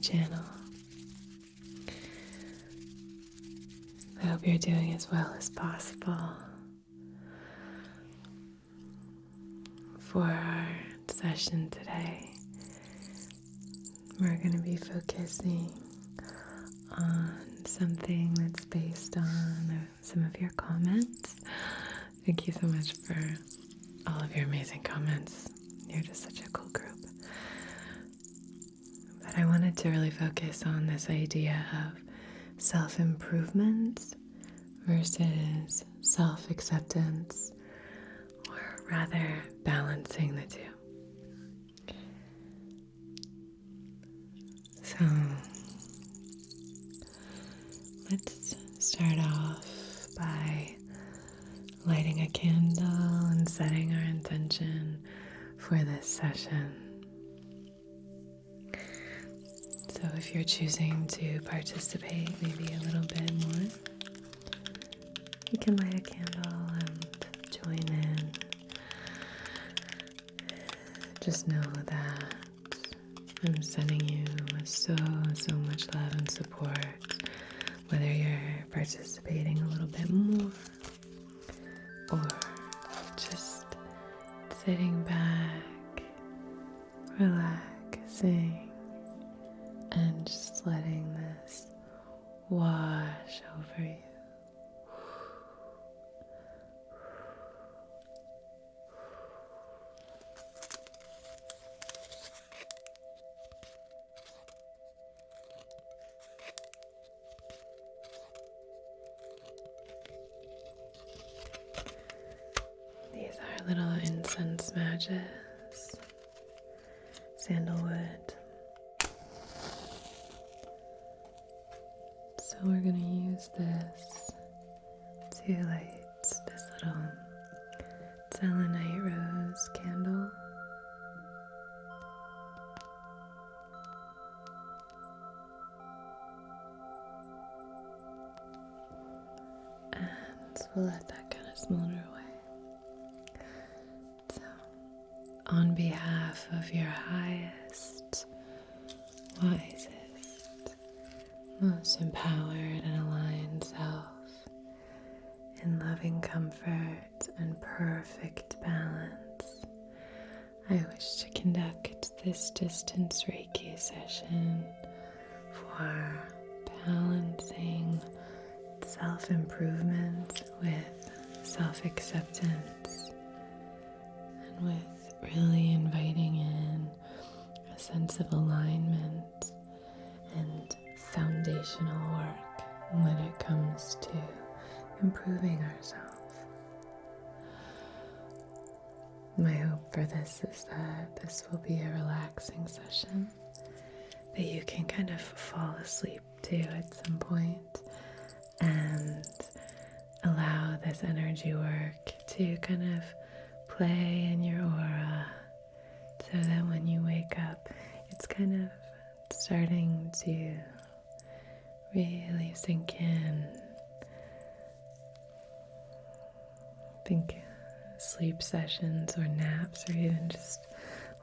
channel. I hope you're doing as well as possible. For our session today, we're going to be focusing on something that's based on some of your comments. Thank you so much for all of your amazing comments. You're just such a cool group. But I wanted to really focus on this idea of self-improvement versus self-acceptance, or rather balancing the two. So let's start off by lighting a candle and setting our intention for this session. So if you're choosing to participate maybe a little bit more, you can light a candle and join in. Just know that I'm sending you so much love and support, whether you're participating a little bit more or just sitting back, relaxing, and just letting this wash over you. These are little incense matches, sandalwood. So we're going to use this to light this little selenite rose candle. And we'll let that kind of smolder away. So, on behalf of your highest, wisest, most empowered and aligned self, in loving comfort and perfect balance, I wish to conduct this distance Reiki session for balancing self-improvement with self-acceptance, and with really inviting in a sense of alignment and foundational work when it comes to improving ourselves. My hope for this is that this will be a relaxing session that you can kind of fall asleep to at some point, and allow this energy work to kind of play in your aura, so that when you wake up, it's kind of starting to really sink in. Think sleep sessions or naps, or even just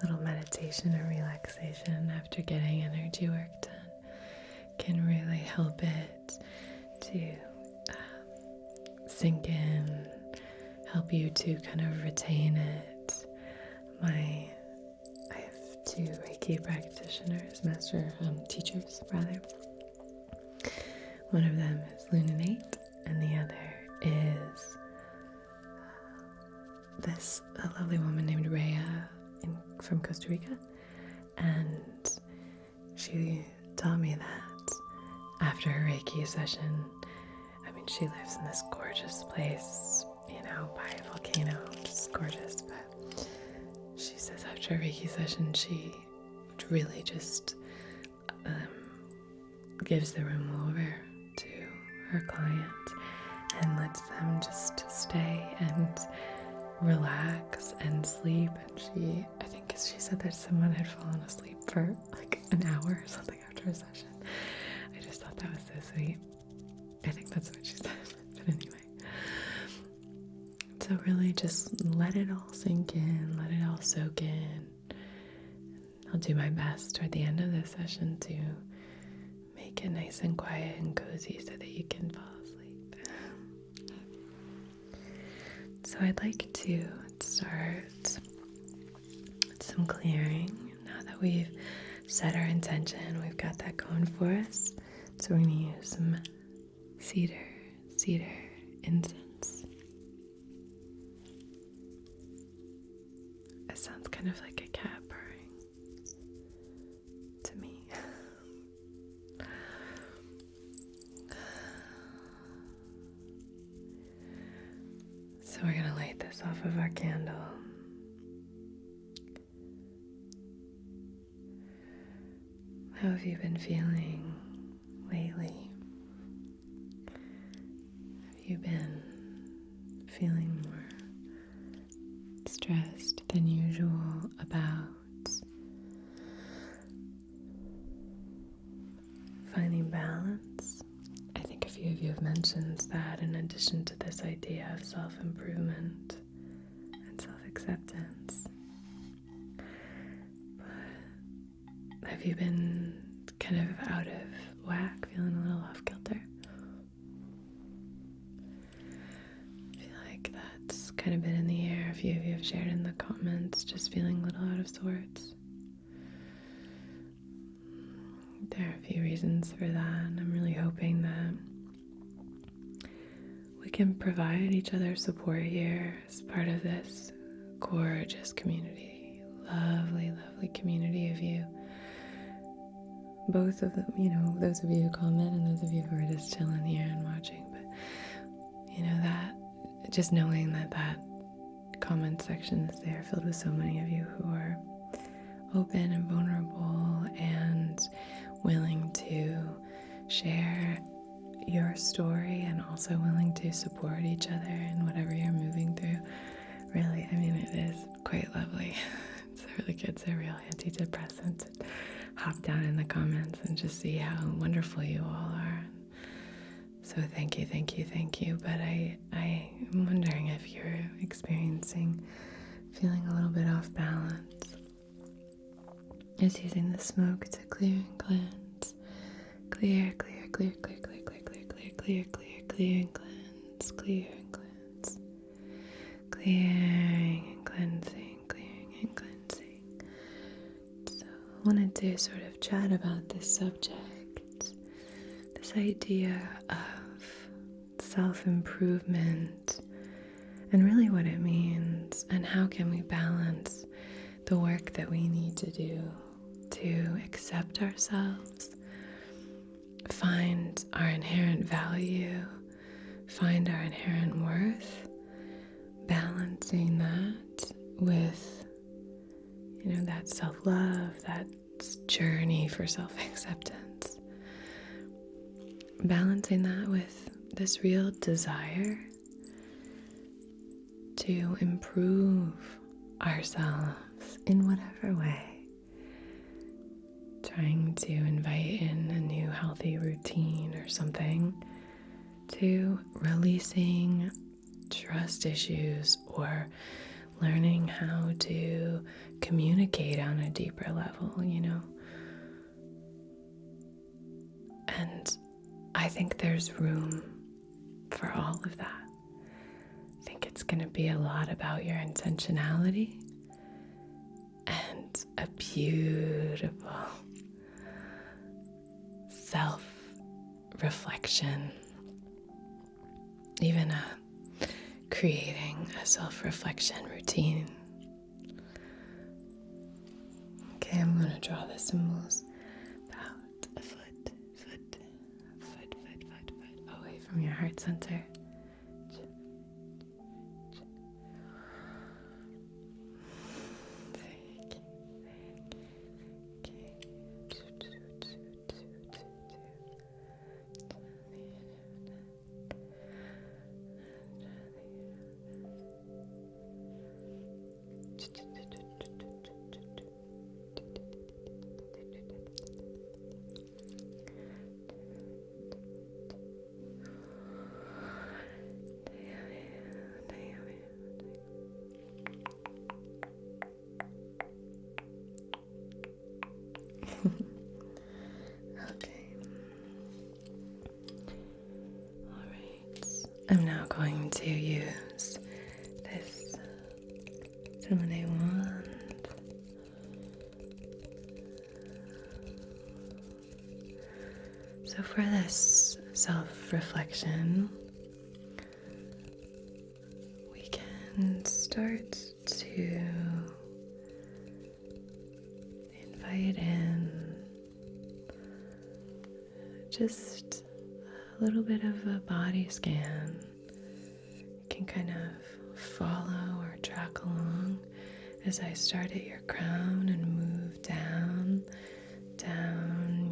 little meditation or relaxation after getting energy work done can really help it to sink in, help you to kind of retain it. I have two Reiki practitioners, teachers rather. One of them is Lunanate, and the other is a lovely woman named Rhea from Costa Rica. And she taught me that after her Reiki session, she lives in this gorgeous place, by a volcano, just gorgeous, but she says after a Reiki session, she really just gives the room over to her client and lets them just stay and relax and sleep. And I think she said that someone had fallen asleep for like an hour or something after a session. I just thought that was so sweet. I think that's what she said, but anyway. So really just let it all sink in, let it all soak in. I'll do my best toward the end of this session to make it nice and quiet and cozy so that you can fall asleep. So I'd like to start some clearing. Now that we've set our intention, we've got that going for us. So we're going to use some cedar incense. It sounds kind of like a cat purring to me. So we're going to light this off of our candle. How have you been feeling lately? Have you been feeling more stressed than usual about finding balance? I think a few of you have mentioned that in addition to this idea of self-improvement and self-acceptance. But have you been kind of out of whack, feeling a little off kilter? I feel like that's kind of been in the air. A few of you have shared in the comments, just feeling a little out of sorts. There are a few reasons for that, and I'm really hoping that we can provide each other support here as part of this gorgeous community. Lovely, lovely community of you. Both of them, those of you who comment and those of you who are just chilling here and watching. But, that just knowing that comment section is there filled with so many of you who are open and vulnerable and willing to share your story and also willing to support each other in whatever you're moving through. Really, it is quite lovely. It's really good. It's a real antidepressant. Hop down in the comments and just see how wonderful you all are. So thank you. But I'm wondering if you're feeling a little bit off balance. Is using the smoke to clear and cleanse. Clear and cleanse. Clear and cleanse. Clearing and cleansing. So I wanted to sort of chat about this subject, this idea of self-improvement and really what it means and how can we balance the work that we need to do to accept ourselves, find our inherent value, find our inherent worth, balancing that with, that self-love, that journey for self-acceptance, balancing that with this real desire to improve ourselves in whatever way, trying to invite in a new healthy routine or something, to releasing trust issues or learning how to communicate on a deeper level, And I think there's room for all of that. I think it's going to be a lot about your intentionality and a beautiful self-reflection, even creating a self-reflection routine. Okay, I'm going to draw the symbols about a foot away from your heart center. I'm now going to use this selenite wand. So for this self-reflection, we can start to invite in just a little bit of a body scan. You can kind of follow or track along as I start at your crown and move down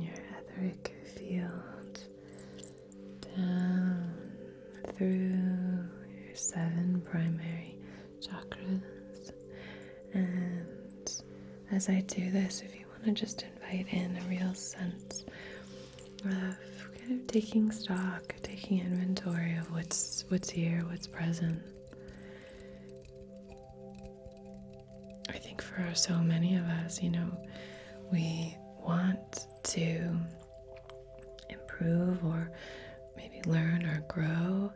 your etheric field, down through your 7 primary chakras. And as I do this, if you want to just invite in a real sense of kind of taking stock, taking inventory of what's here, what's present. I think for so many of us, we want to improve or maybe learn or grow,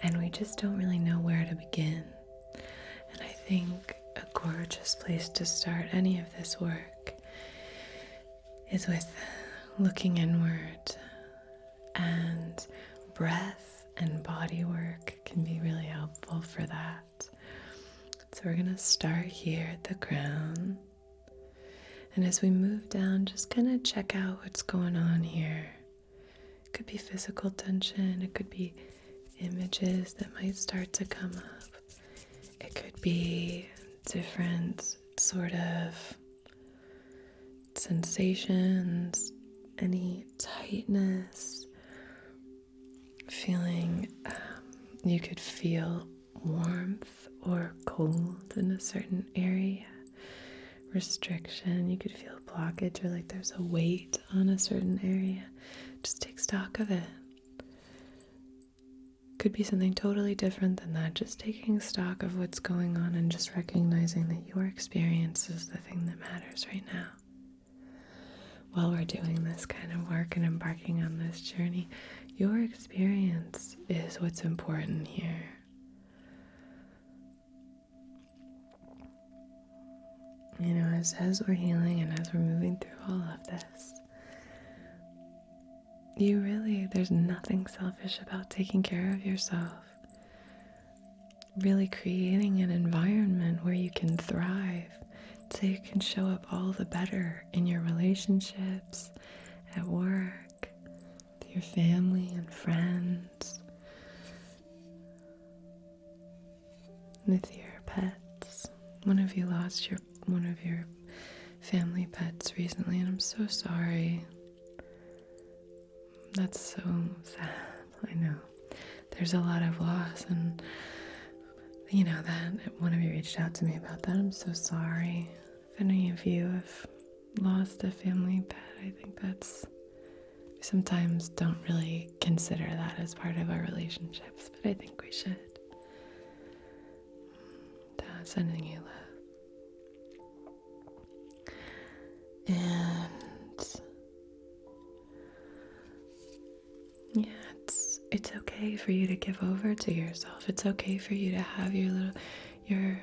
and we just don't really know where to begin. And I think a gorgeous place to start any of this work is with looking inward, and breath and body work can be really helpful for that. So we're going to start here at the crown. And as we move down, just kind of check out what's going on here. It could be physical tension. It could be images that might start to come up. It could be different sort of sensations, any tightness, feeling, you could feel warmth or cold in a certain area. Restriction, you could feel blockage or like there's a weight on a certain area. Just take stock of it. Could be something totally different than that. Just taking stock of what's going on and just recognizing that your experience is the thing that matters right now. While we're doing this kind of work and embarking on this journey, your experience is what's important here. As we're healing and as we're moving through all of this, there's nothing selfish about taking care of yourself. Really creating an environment where you can thrive, so you can show up all the better in your relationships, at work, with your family and friends, with your pets. One of you lost one of your family pets recently, and I'm so sorry. That's so sad. I know. There's a lot of loss, and that one of you reached out to me about that. I'm so sorry. If any of you have lost a family pet, I think we sometimes don't really consider that as part of our relationships, but I think we should. Sending you love. And it's okay for you to give over to yourself. It's okay for you to have your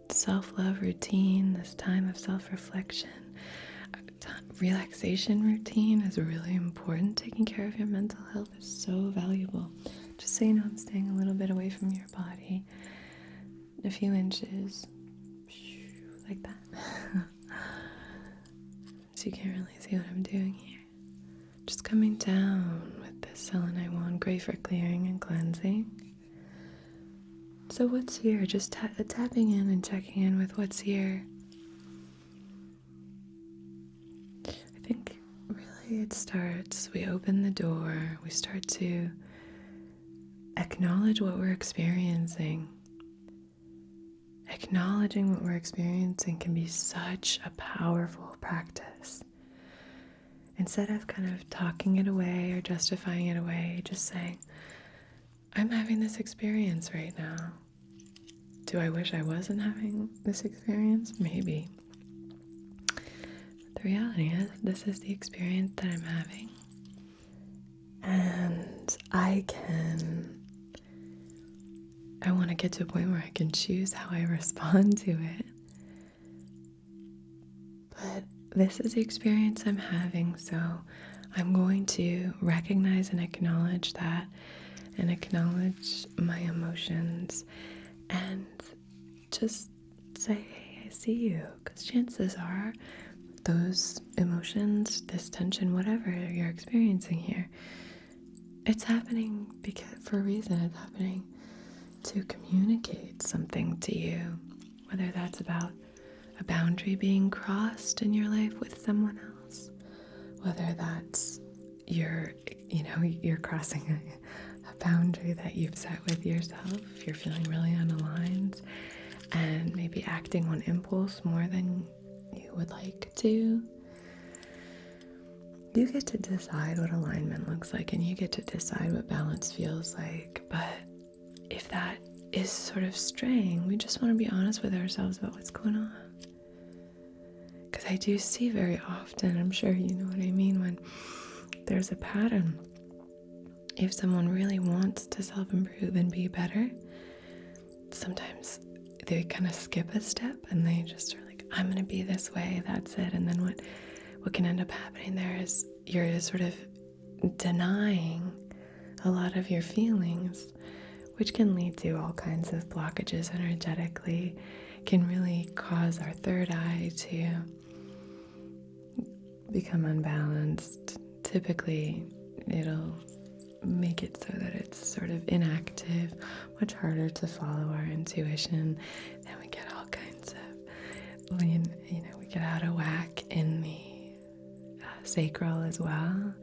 self-love routine, this time of self-reflection. Relaxation routine is really important. Taking care of your mental health is so valuable. Just so you know, I'm staying a little bit away from your body, a few inches, like that. So you can't really see what I'm doing here. Just coming down with this selenite wand, great for clearing and cleansing. So what's here? Just tapping in and checking in with what's here. I think really it starts, we open the door, we start to acknowledge what we're experiencing. Acknowledging what we're experiencing can be such a powerful practice. Instead of kind of talking it away or justifying it away, just saying, I'm having this experience right now. Do I wish I wasn't having this experience? Maybe. But the reality is, this is the experience that I'm having. And I can I want to get to a point where I can choose how I respond to it. But this is the experience I'm having, so I'm going to recognize and acknowledge that, and acknowledge my emotions, and just say, hey, I see you. Because chances are those emotions, this tension, whatever you're experiencing here, it's happening for a reason. It's happening to communicate something to you, whether that's about a boundary being crossed in your life with someone else, whether that's you're crossing a boundary that you've set with yourself. You're feeling really unaligned and maybe acting on impulse more than you would like to. You get to decide what alignment looks like, and you get to decide what balance feels like. But if that is sort of straying, we just want to be honest with ourselves about what's going on. Because I do see very often, I'm sure you know what I mean, when there's a pattern. If someone really wants to self-improve and be better, sometimes they kind of skip a step and they just are like, I'm going to be this way, that's it. And then what can end up happening there is you're sort of denying a lot of your feelings, which can lead to all kinds of blockages energetically, can really cause our third eye to become unbalanced. Typically, it'll make it so that it's sort of inactive, much harder to follow our intuition. Then we get all kinds of, we get out of whack in the sacral as well,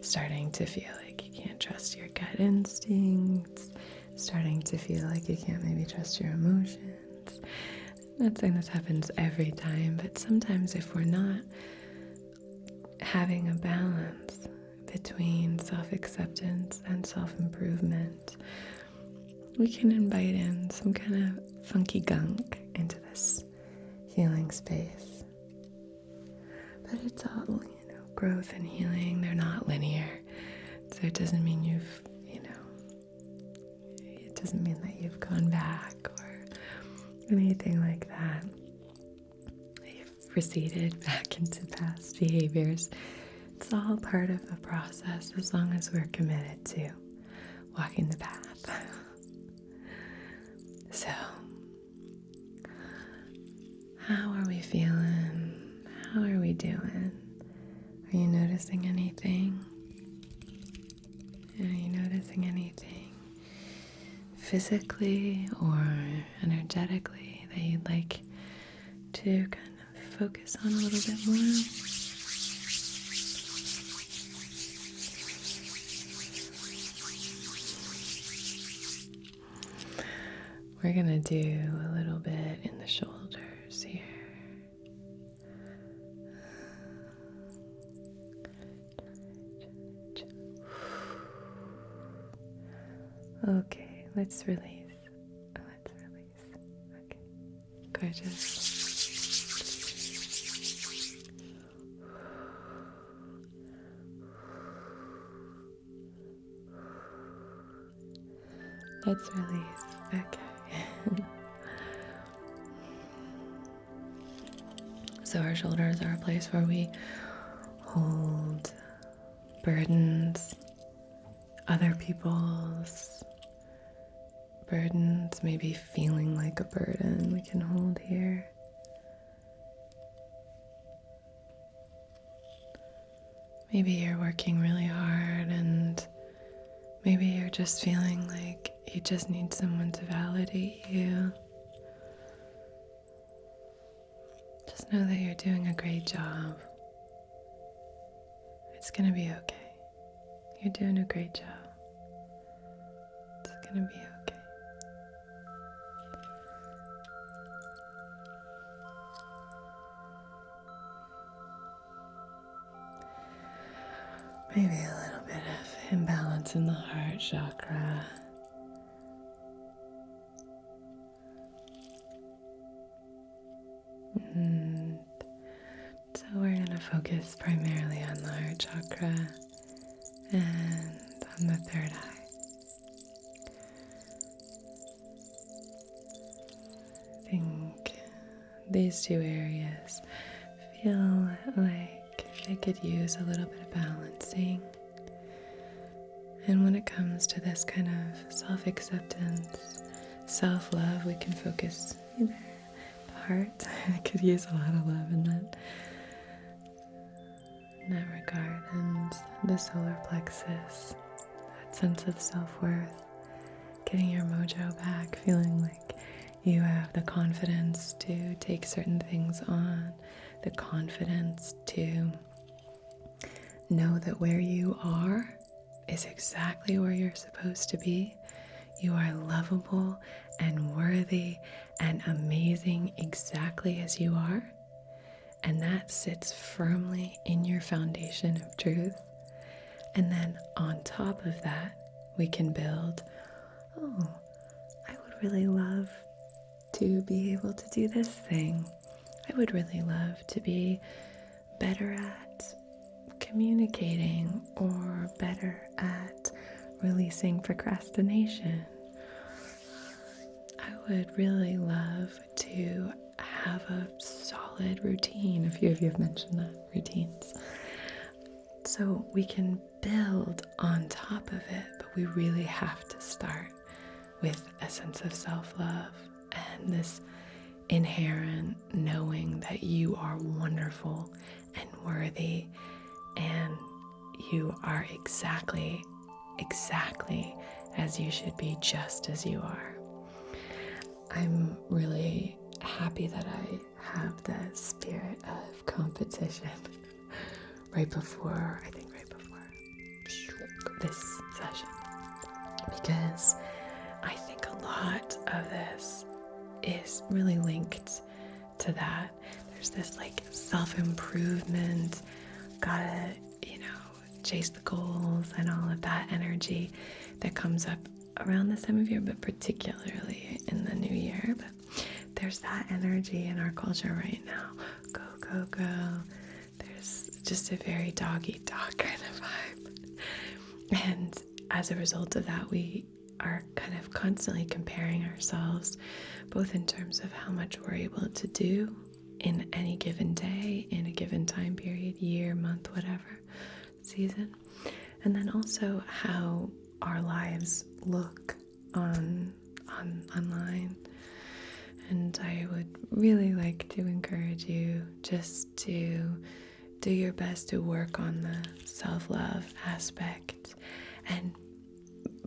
starting to feel like you can't trust your gut instincts, starting to feel like you can't maybe trust your emotions. I'm not saying this happens every time, but sometimes if we're not having a balance between self-acceptance and self-improvement, we can invite in some kind of funky gunk into this healing space. But it's all, growth and healing, they're not linear. So it doesn't mean it doesn't mean that you've gone back or anything like that. You've receded back into past behaviors. It's all part of the process as long as we're committed to walking the path. So, how are we feeling? How are we doing? Are you noticing anything? Are you noticing anything physically or energetically that you'd like to kind of focus on a little bit more? We're going to do a little bit in the shoulders here. Okay, let's release. Okay, gorgeous. Let's release. Okay. So our shoulders are a place where we hold burdens, other people's burdens, maybe feeling like a burden we can hold here. Maybe you're working really hard and maybe you're just feeling like you just need someone to validate you. Just know that you're doing a great job. It's gonna be okay. You're doing a great job. It's gonna be okay. Maybe a little bit of imbalance in the heart chakra. So we're going to focus primarily on the heart chakra and on the third eye. these two areas feel like they could use a little bit of balancing. And when it comes to this kind of self-acceptance, self-love, we can focus either the heart. I could use a lot of love in that regard, and the solar plexus, that sense of self-worth, getting your mojo back, feeling like you have the confidence to take certain things on, the confidence to know that where you are is exactly where you're supposed to be. You are lovable and worthy and amazing exactly as you are. And that sits firmly in your foundation of truth. And then on top of that, we can build, oh, I would really love to be able to do this thing. I would really love to be better at communicating or better at releasing procrastination. I would really love to have a solid routine. A few of you have mentioned that, routines. So we can build on top of it, but we really have to start with a sense of self-love and this inherent knowing that you are wonderful and worthy, and you are exactly as you should be, just as you are. I'm really happy that I have the spirit of competition right before this session, because I think a lot of this is really linked to that. There's this like self-improvement, gotta, chase the goals and all of that energy that comes up around this time of year, but particularly in the new year. But there's that energy in our culture right now. Go, go, go. There's just a very dog-eat-dog kind of vibe. And as a result of that, we are kind of constantly comparing ourselves, both in terms of how much we're able to do in any given day, in a given time period, year, month, whatever, season, and then also how our lives look online. And I would really like to encourage you just to do your best to work on the self-love aspect and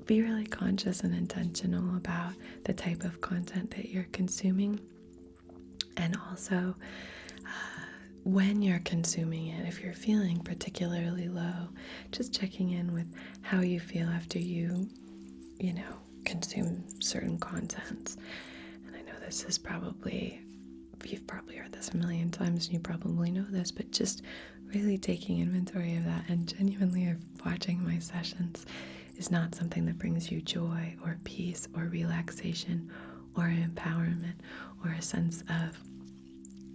be really conscious and intentional about the type of content that you're consuming. And also, when you're consuming it, if you're feeling particularly low, just checking in with how you feel after you consume certain content. And I know this is you've probably heard this a million times and you probably know this, but just really taking inventory of that and genuinely watching my sessions is not something that brings you joy or peace or relaxation or empowerment or a sense of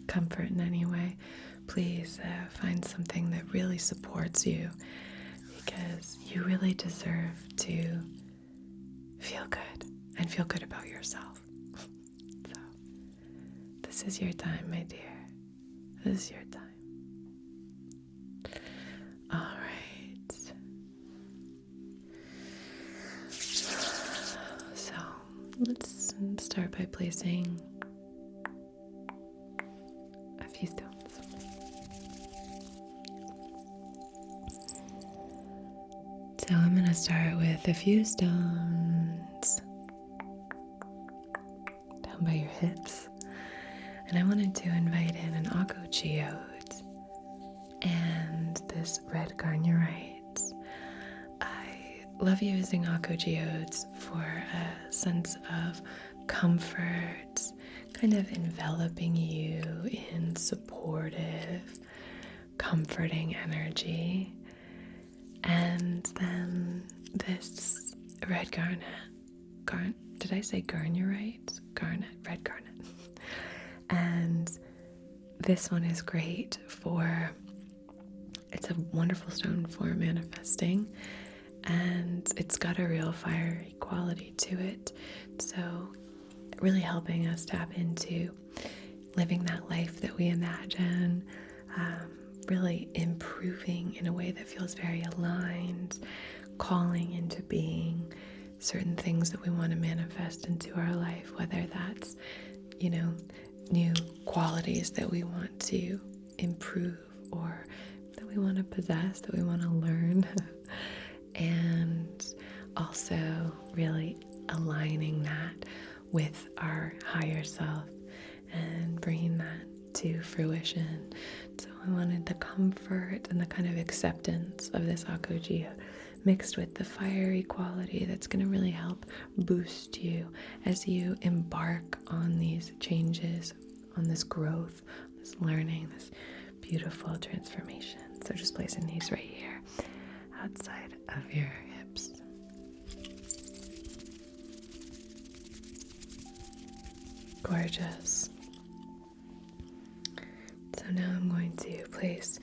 comfort in any way. Please find something that really supports you, because you really deserve to feel good and feel good about yourself. So this is your time, my dear. This is your time. All right. So let's start by placing a few stones. So I'm going to start with a few stones down by your hips. And I wanted to invite in an Akko geode and this red garnierite. I love using Akko geodes for a sense of comfort, kind of enveloping you in supportive, comforting energy. And then this red did I say garnierite? Red garnet. And this one is great it's a wonderful stone for manifesting, and it's got a real fiery quality to it. So really helping us tap into living that life that we imagine, really improving in a way that feels very aligned, calling into being certain things that we want to manifest into our life, whether that's, new qualities that we want to improve or that we want to possess, that we want to learn. And also really aligning that with our higher self and bringing that to fruition. So I wanted the comfort and the kind of acceptance of this Akkoji mixed with the fiery quality that's going to really help boost you as you embark on these changes, on this growth, this learning, this beautiful transformation. So just placing these right here outside of your hips. Gorgeous. So now I'm going to place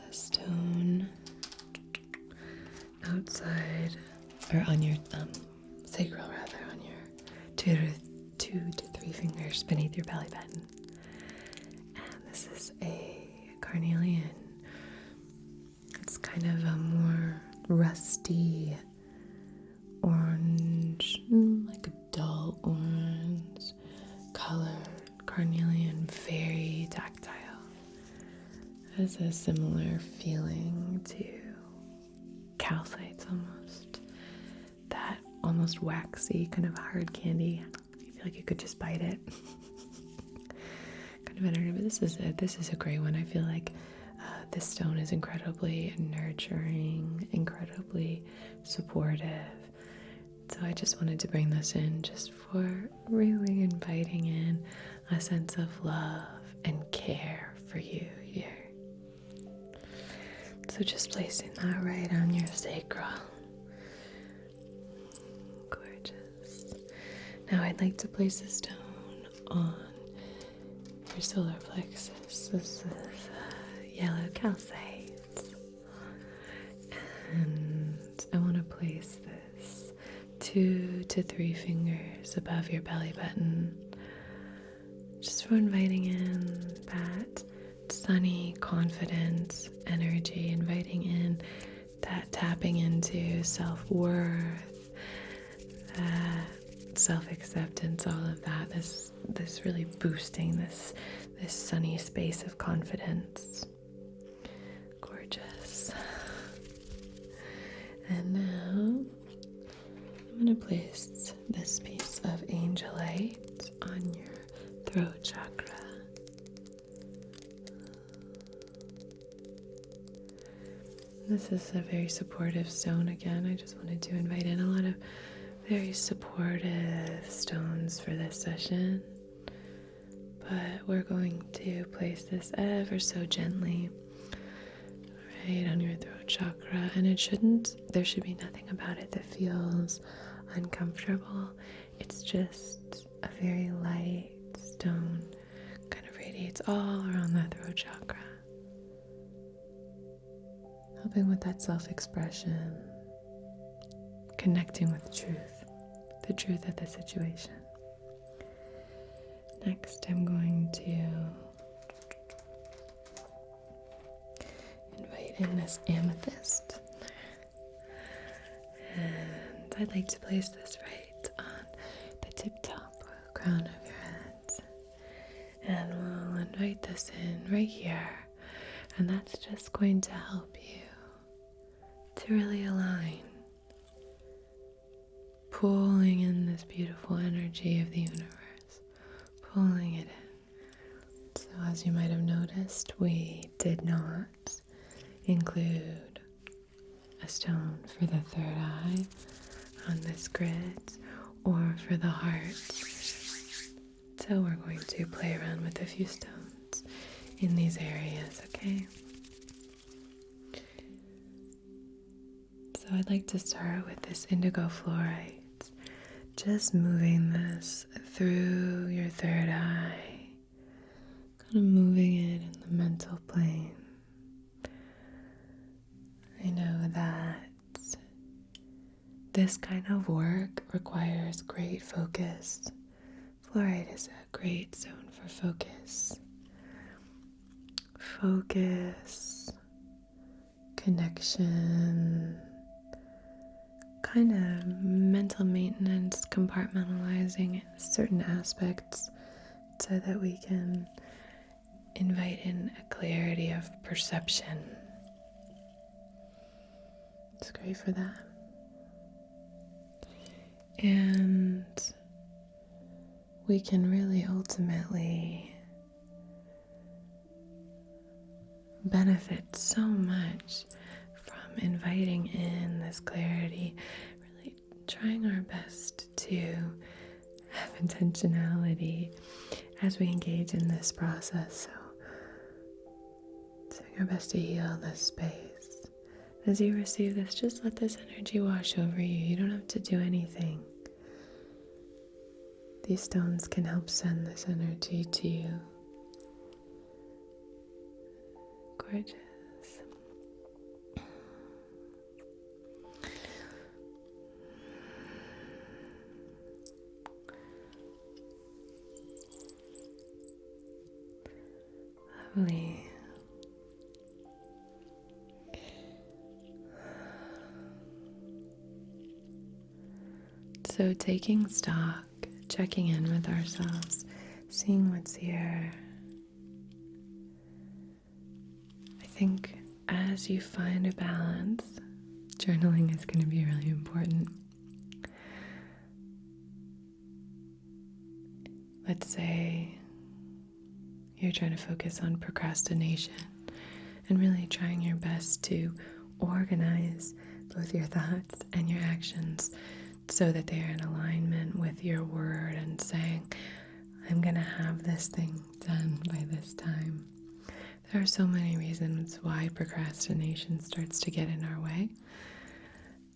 a stone outside, or on your sacral rather, on your two to three fingers beneath your belly button. And this is a carnelian. It's kind of a more rusty orange, like a dull orange colored carnelian, very tactile. Has a similar feeling to calcites almost. That almost waxy, kind of hard candy. You feel like you could just bite it. Kind of energy, but this is a great one. I feel like this stone is incredibly nurturing, incredibly supportive. So I just wanted to bring this in just for really inviting in a sense of love and care for you here. So just placing that right on your sacral. Gorgeous. Now I'd like to place a stone on your solar plexus. This is yellow calcite. And I want to place this 2 to 3 fingers above your belly button, just for inviting in that sunny confidence energy, inviting in that tapping into self-worth, that self-acceptance, all of that, this really boosting this sunny space of confidence. Gorgeous. And now I'm going to place this piece of angelite on your throat chakra. This is a very supportive stone again. I just wanted to invite in a lot of very supportive stones for this session. But we're going to place this ever so gently right on your throat chakra. And there should be nothing about it that feels uncomfortable. It's just a very light stone, kind of radiates all around the throat chakra, helping with that self-expression, connecting with the truth of the situation. Next, I'm going to invite in this amethyst, and I'd like to place this right on the tip-top crown of your head, and we'll invite this in right here, and that's just going to help you to really align, pulling in this beautiful energy of the universe, pulling it in. So as you might have noticed, we did not include a stone for the third eye on this grid or for the heart. So we're going to play around with a few stones in these areas, okay? So I'd like to start with this indigo fluorite. Just moving this through your third eye, kind of moving it in the mental plane. I know that this kind of work requires great focus Fluoride is a great zone for focus. Focus, connection, kind of mental maintenance, compartmentalizing certain aspects so that we can invite in a clarity of perception. It's great for that. And we can really ultimately benefit so much from inviting in this clarity, really trying our best to have intentionality as we engage in this process. So doing our best to heal this space. As you receive this, just let this energy wash over you. You don't have to do anything. These stones can help send this energy to you. Gorgeous. Lovely. So taking stock, checking in with ourselves, seeing what's here. I think as you find a balance, journaling is going to be really important. Let's say you're trying to focus on procrastination and really trying your best to organize both your thoughts and your actions so that they are in alignment with your word and saying, I'm going to have this thing done by this time. There are so many reasons why procrastination starts to get in our way.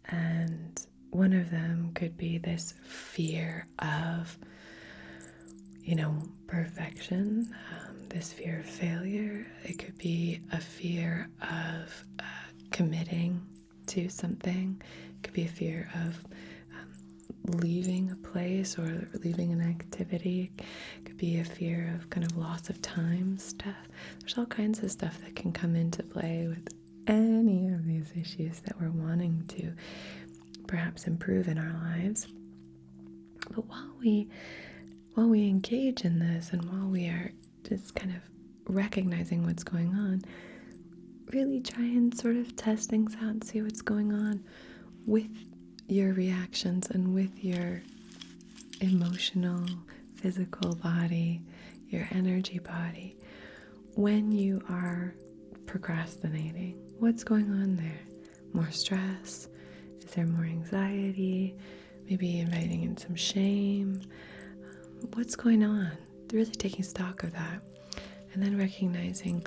And one of them could be this fear of, perfection, this fear of failure. It could be a fear of committing to something. It could be a fear of leaving a place or leaving an activity. It could be a fear of kind of loss of time stuff. There's all kinds of stuff that can come into play with any of these issues that we're wanting to perhaps improve in our lives. But while we engage in this and while we are just kind of recognizing what's going on, really try and sort of test things out and see what's going on with your reactions and with your emotional, physical body, your energy body. When you are procrastinating, what's going on there? More stress? Is there more anxiety? Maybe inviting in some shame? What's going on? Really taking stock of that. And then recognizing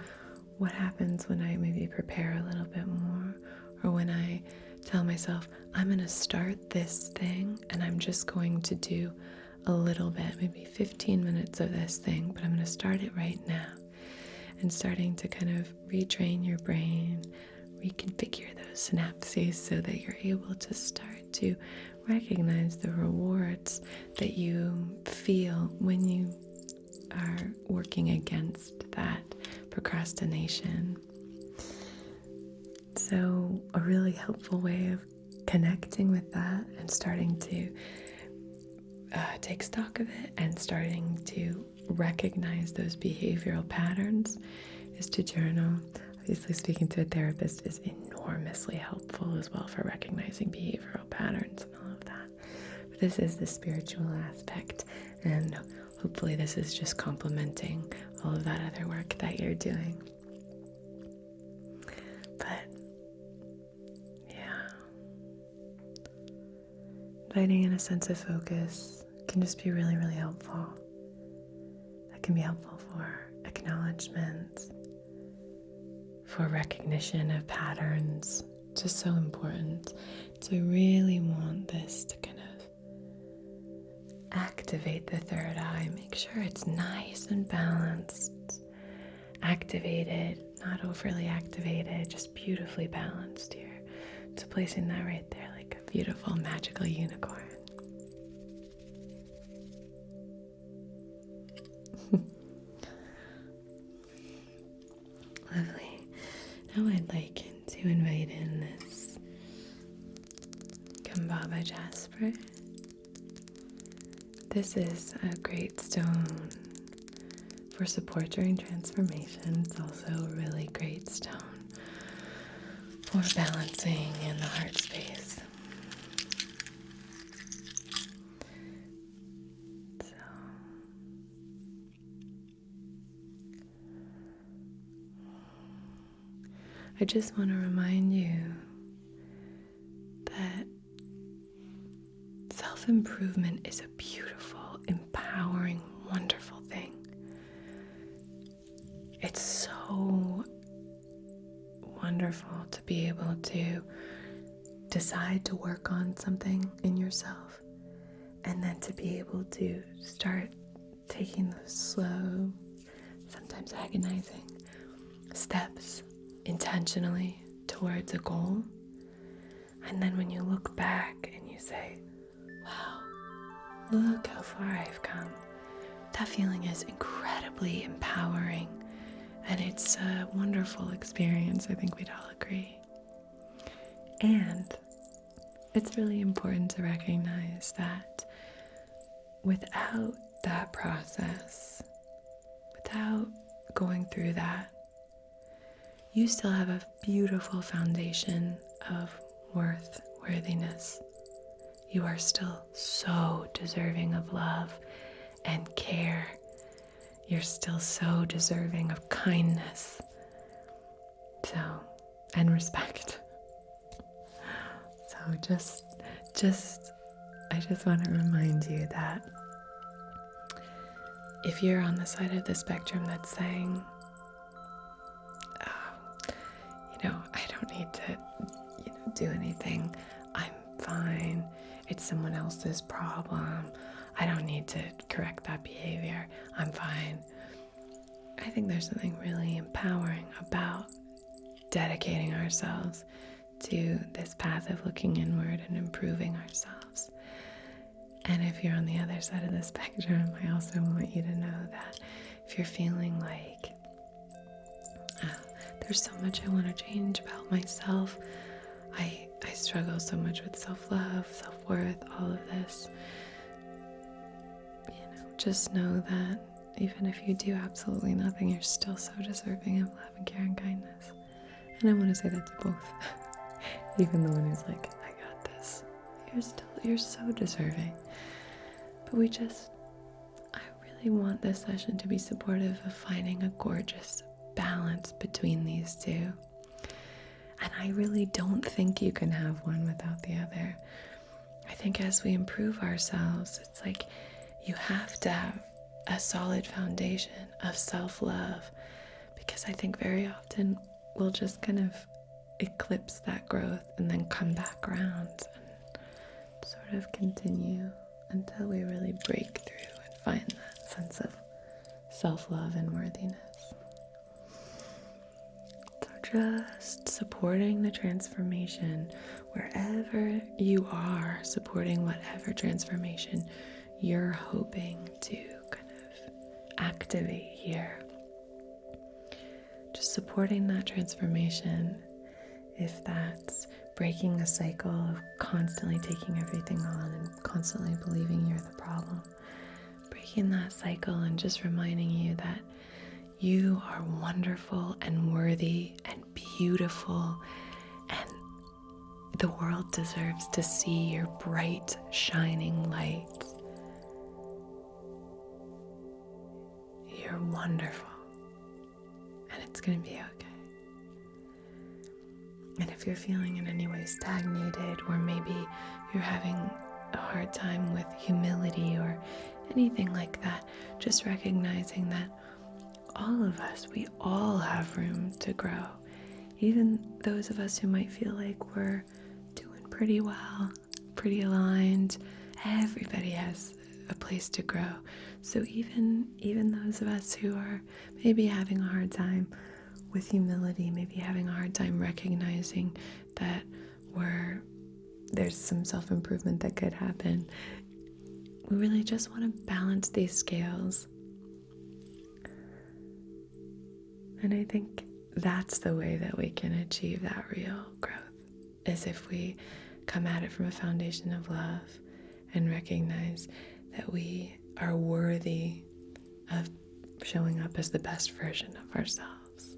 what happens when I maybe prepare a little bit more, or when I tell myself, I'm going to start this thing and I'm just going to do a little bit, maybe 15 minutes of this thing, but I'm going to start it right now. And starting to kind of retrain your brain, reconfigure those synapses so that you're able to start to recognize the rewards that you feel when you are working against that procrastination. So a really helpful way of connecting with that and starting to take stock of it and starting to recognize those behavioral patterns is to journal. Obviously, speaking to a therapist is enormously helpful as well for recognizing behavioral patterns and all of that. But this is the spiritual aspect, and hopefully this is just complementing all of that other work that you're doing. But yeah, inviting in a sense of focus can just be really, really helpful. That can be helpful for acknowledgement, for recognition of patterns. It's just so important to really want this to kind of activate the third eye. Make sure it's nice and balanced, activated, not overly activated, just beautifully balanced here. So placing that right there like a beautiful magical unicorn. this is a great stone for support during transformation. It's also a really great stone for balancing in the heart space. So, I just want to remind you that self-improvement is a beautiful, empowering, wonderful thing. It's so wonderful to be able to decide to work on something in yourself, and then to be able to start taking those slow, sometimes agonizing steps intentionally towards a goal. And then when you look back and you say, wow, look how far I've come, that feeling is incredibly empowering, and it's a wonderful experience. I think we'd all agree. And it's really important to recognize that without that process, without going through that, you still have a beautiful foundation of worthiness. You are still so deserving of love and care. You're still so deserving of kindness. And respect. So I just want to remind you that if you're on the side of the spectrum that's saying, I don't need to, do anything. I'm fine. It's someone else's problem. I don't need to correct that behavior. I'm fine. I think there's something really empowering about dedicating ourselves to this path of looking inward and improving ourselves. And if you're on the other side of the spectrum, I also want you to know that if you're feeling like, there's so much I want to change about myself, I struggle so much with self-love, self-worth, all of this, just know that even if you do absolutely nothing, you're still so deserving of love and care and kindness. And I want to say that to both. Even the one who's like, I got this. You're so deserving. But I really want this session to be supportive of finding a gorgeous balance between these two. And I really don't think you can have one without the other. I think as we improve ourselves, it's like you have to have a solid foundation of self-love, because I think very often we'll just kind of eclipse that growth and then come back around and sort of continue until we really break through and find that sense of self-love and worthiness. So just supporting the transformation wherever you are, supporting whatever transformation you're hoping to kind of activate here. Just supporting that transformation, if that's breaking a cycle of constantly taking everything on and constantly believing you're the problem, breaking that cycle and just reminding you that you are wonderful and worthy and beautiful, and the world deserves to see your bright, shining light. You're wonderful, and it's going to be okay. And if you're feeling in any way stagnated, or maybe you're having a hard time with humility or anything like that, just recognizing that all of us, we all have room to grow. Even those of us who might feel like we're doing pretty well, pretty aligned, everybody has a place to grow. So even those of us who are maybe having a hard time with humility, maybe having a hard time recognizing that there's some self-improvement that could happen, we really just want to balance these scales. And I think that's the way that we can achieve that real growth, is if we come at it from a foundation of love and recognize that we are worthy of showing up as the best version of ourselves.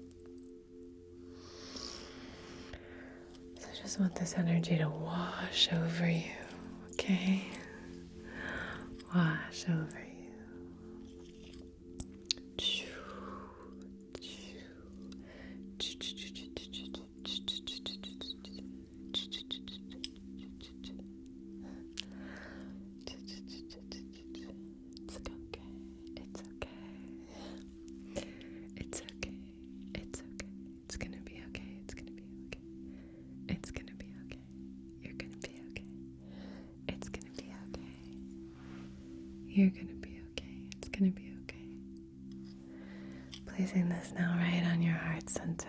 So I just want this energy to wash over you, okay? Wash over you. You're gonna be okay. It's gonna be okay. Placing this now right on your heart center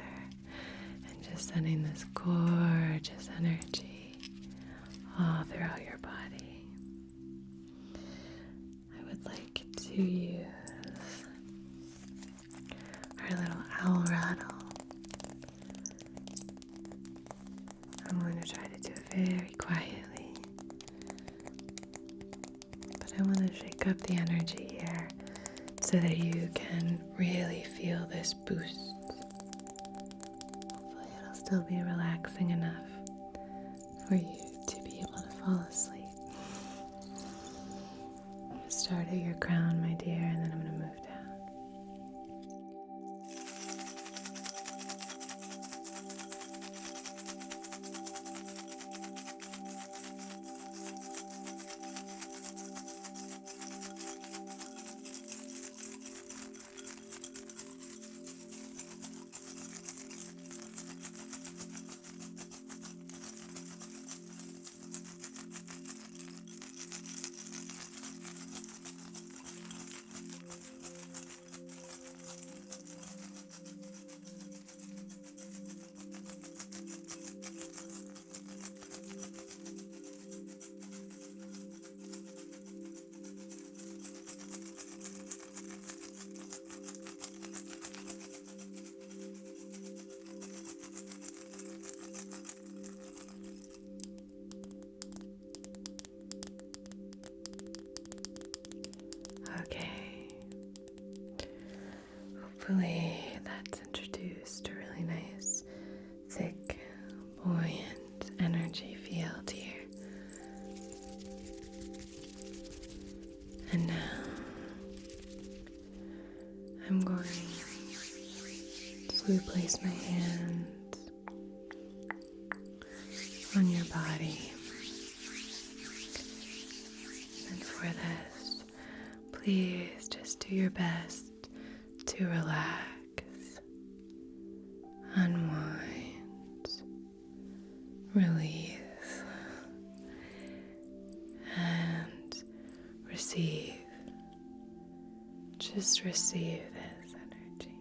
and just sending this gorgeous energy all throughout your body. I would like to use our little owl rattle. I'm going to try to do it very quietly. I want to shake up the energy here so that you can really feel this boost. Hopefully it'll still be relaxing enough for you to be able to fall asleep. I'm going to start at your crown, my dear, and then I'm going to move down. Okay, hopefully that's introduced a really nice, thick, buoyant energy field here. And now I'm going to place my hands on your body. And for this, please just do your best to relax, unwind, release, and receive. Just receive this energy.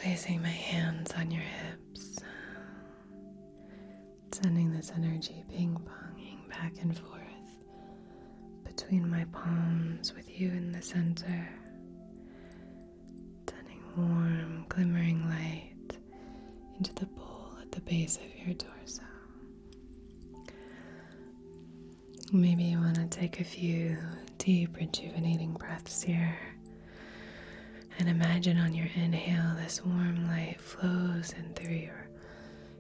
Placing my hands on your hips, sending this energy ping-ponging back and forth between my palms with you in the center, sending warm, glimmering light into the bowl at the base of your torso. Maybe you want to take a few deep, rejuvenating breaths here. And imagine on your inhale, this warm light flows in through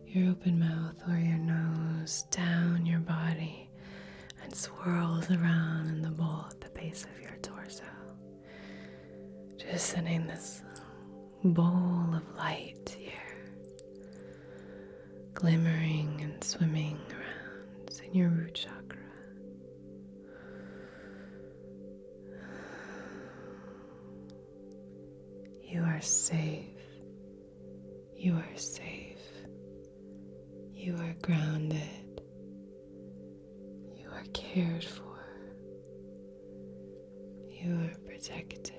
your open mouth or your nose, down your body, and swirls around in the bowl at the base of your torso. Just sending this bowl of light here, glimmering and swimming around in your root chakra. You are safe. You are safe. You are grounded. You are cared for. You are protected.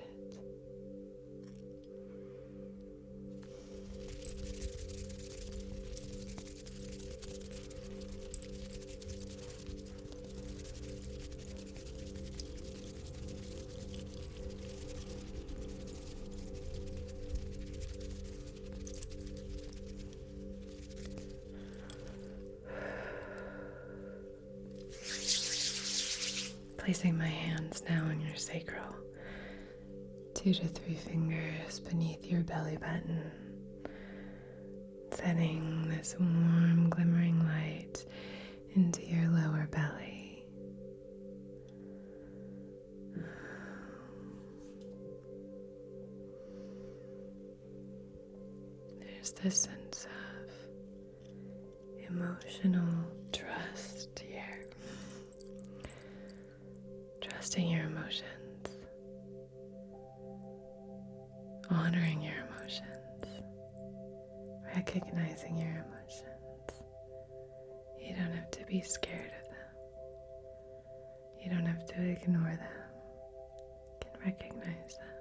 Placing my hands now on your sacral, 2 to 3 fingers beneath your belly button, sending this warm, glimmering light into your lower belly. There's this sense of emotional trust here. Trusting your emotions, honoring your emotions, recognizing your emotions. You don't have to be scared of them. You don't have to ignore them. You can recognize them.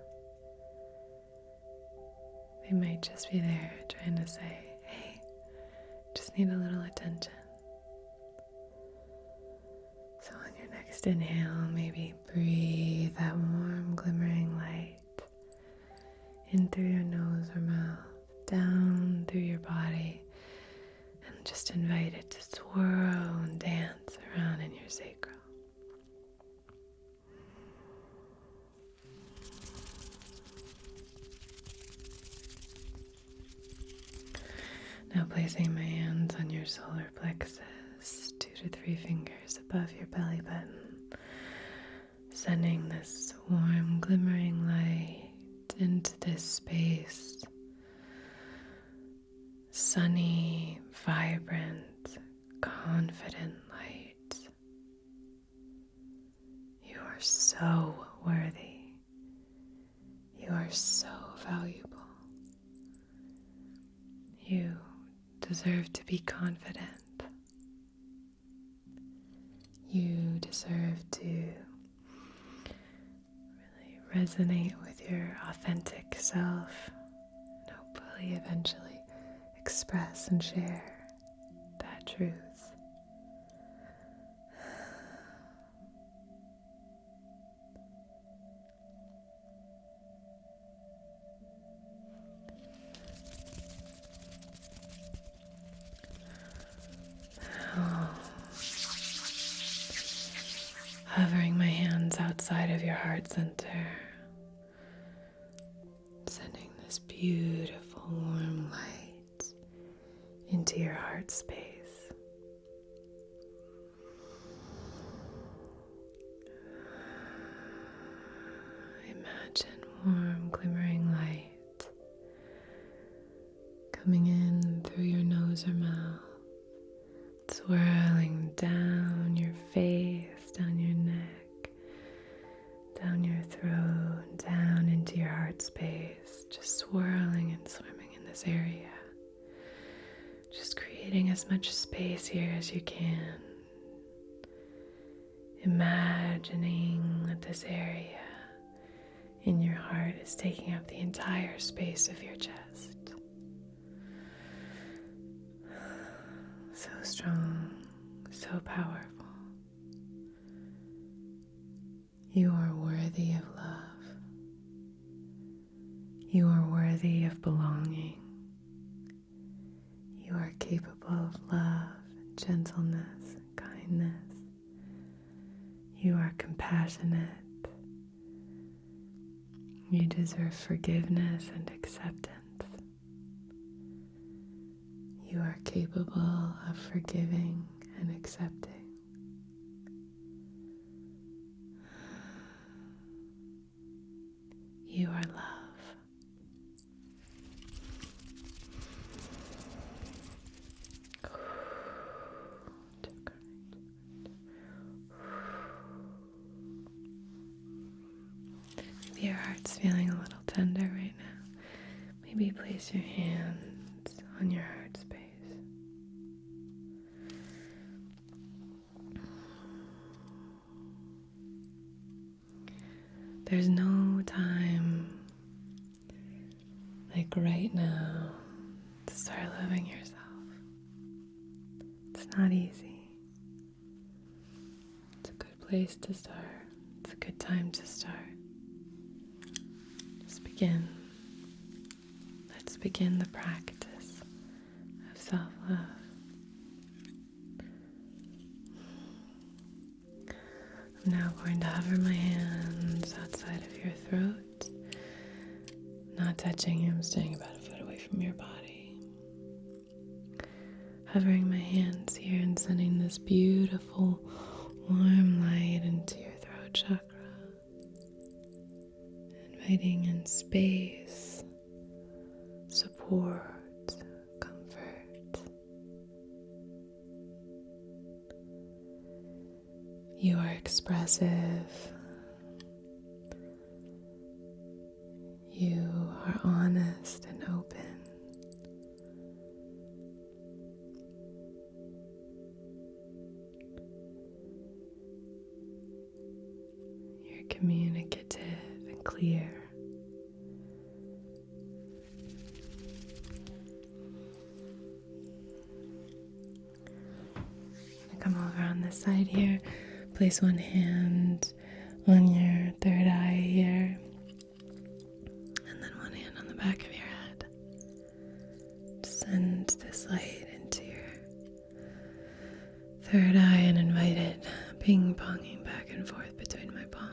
They might just be there trying to say, hey, just need a little attention. So on your next inhale, maybe breathe that warm, glimmering light in through your nose or mouth, down through your body, and just invite it to swirl and dance around in your sacral. Now placing my hands on your solar plexus, 2 to 3 fingers above your belly button, sending this warm, glimmering light into this space. Sunny, vibrant, confident light. You are so worthy. You are so valuable. You deserve to be confident. You deserve to really resonate with your authentic self and hopefully eventually express and share that truth. Hovering my hands outside of your heart center, sending this beautiful warm light into your heart space. Imagine warm, glimmering light coming in through your nose or mouth, swirling down your face, down your neck, down your throat, and down into your heart space, just swirling and swimming in this area. Just creating as much space here as you can. Imagining that this area in your heart is taking up the entire space of your chest. So strong, so powerful. You are worthy of love. You are worthy of belonging. You are capable of love, gentleness, and kindness. You are compassionate. You deserve forgiveness and acceptance. You are capable of forgiving and accepting. You are love. Maybe your heart's feeling a little tender right now. Maybe place your hands on your heart space. There's no time like right now to start loving yourself. It's not easy. It's a good place to start. It's a good time to start. Just begin. Let's begin the practice of self-love. I'm now going to hover my hands outside of your throat, not touching you. I'm staying about a foot away from your body. Hovering my hands here and sending this beautiful warm light into your throat chakra. Inviting in space, support, comfort. You are expressive. You are honest and open. You're communicative and clear. Come over on this side here. Place one hand on your third eye here, and then one hand on the back of your head. Send this light into your third eye and invite it ping-ponging back and forth between my palms.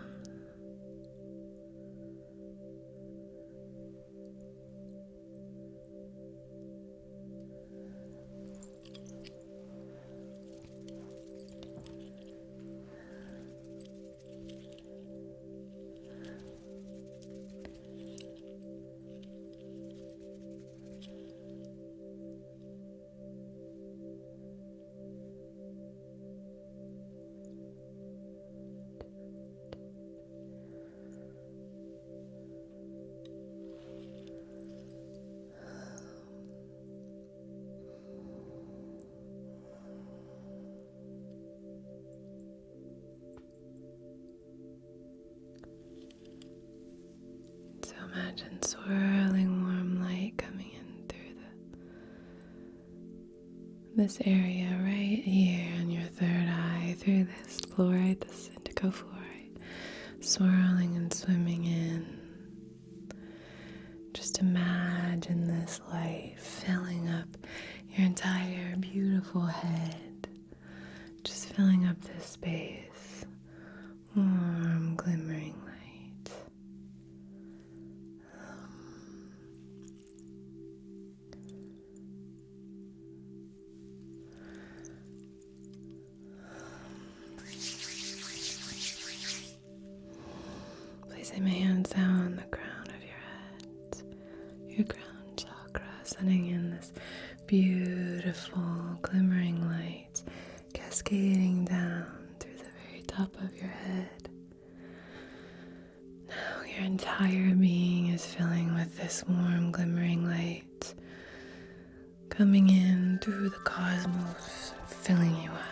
Imagine swirling warm light coming in through this area right here on your third eye, through this fluorite, this indigo fluorite, swirling and swimming in. Just imagine this light filling up your entire beautiful head, just filling up this space, warm, glimmering light. Placing my hands down on the crown of your head, your crown chakra, sending in this beautiful glimmering light, cascading down through the very top of your head. Now your entire being is filling with this warm glimmering light, coming in through the cosmos, filling you up.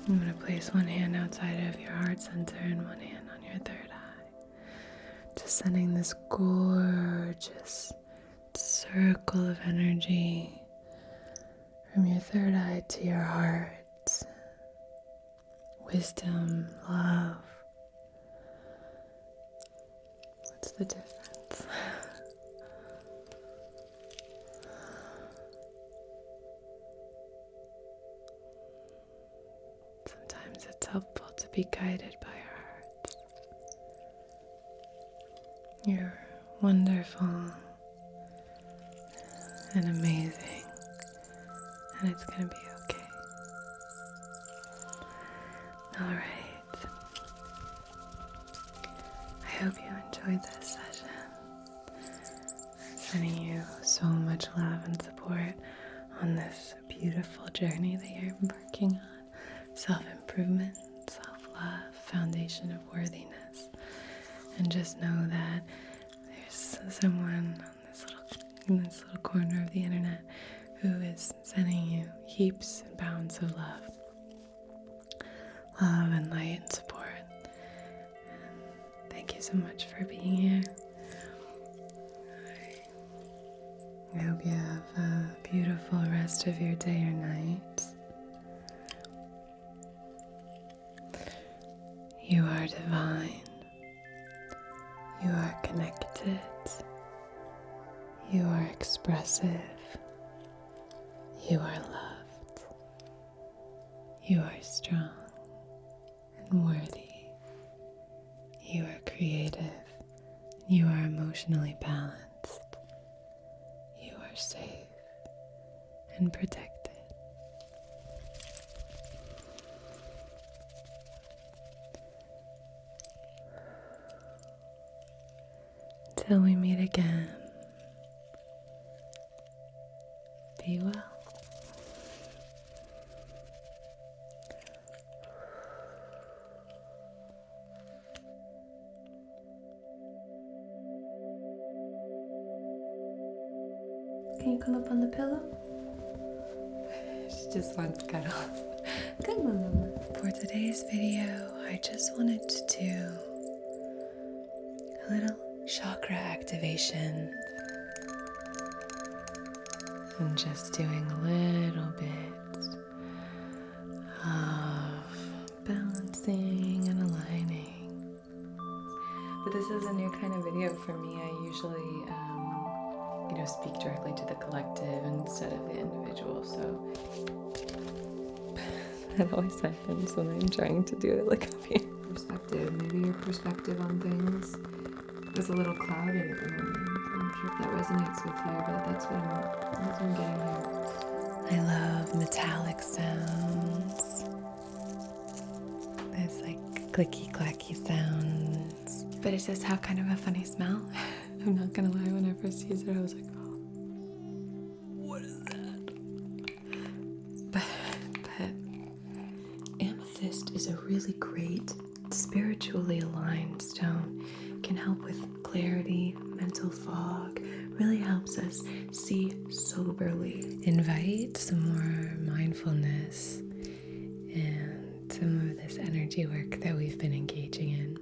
I'm going to place one hand outside of your heart center and one hand on your third eye. Just sending this gorgeous circle of energy from your third eye to your heart. Wisdom, love. What's the difference? Sometimes it's helpful to be guided by our hearts. You're wonderful and amazing, and it's going to be okay. All right. I hope you enjoyed this session. I'm sending you so much love and support on this beautiful journey that you're embarking on. Self-improvement, self-love, foundation of worthiness. And just know that there's someone in this little corner of the internet who is sending you heaps and pounds of love and light and support. And thank you so much for being here. I hope you have a beautiful rest of your day or night. You are divine. You are connected. You are expressive. You are loved. You are strong. worthy. You are creative. You are emotionally balanced. You are safe and protected. Until we meet again, be well. Can you come up on the pillow? She just wants cuddles. Come on, Mama. For today's video, I just wanted to do a little chakra activation. And just doing a little bit of balancing and aligning. But this is a new kind of video for me. I usually speak directly to the collective instead of the individual, so that always happens when I'm trying to do it like up here. Perspective, maybe your perspective on things is a little clouded at the moment. I'm not sure if that resonates with you, but that's what I'm getting here. I love metallic sounds. There's like clicky clacky sounds, but it does have kind of a funny smell. I'm not gonna lie, when I first used it I was like, what is that? But amethyst is a really great spiritually aligned stone. It can help with clarity, mental fog, really helps us see soberly. Invite some more mindfulness and some of this energy work that we've been engaging in.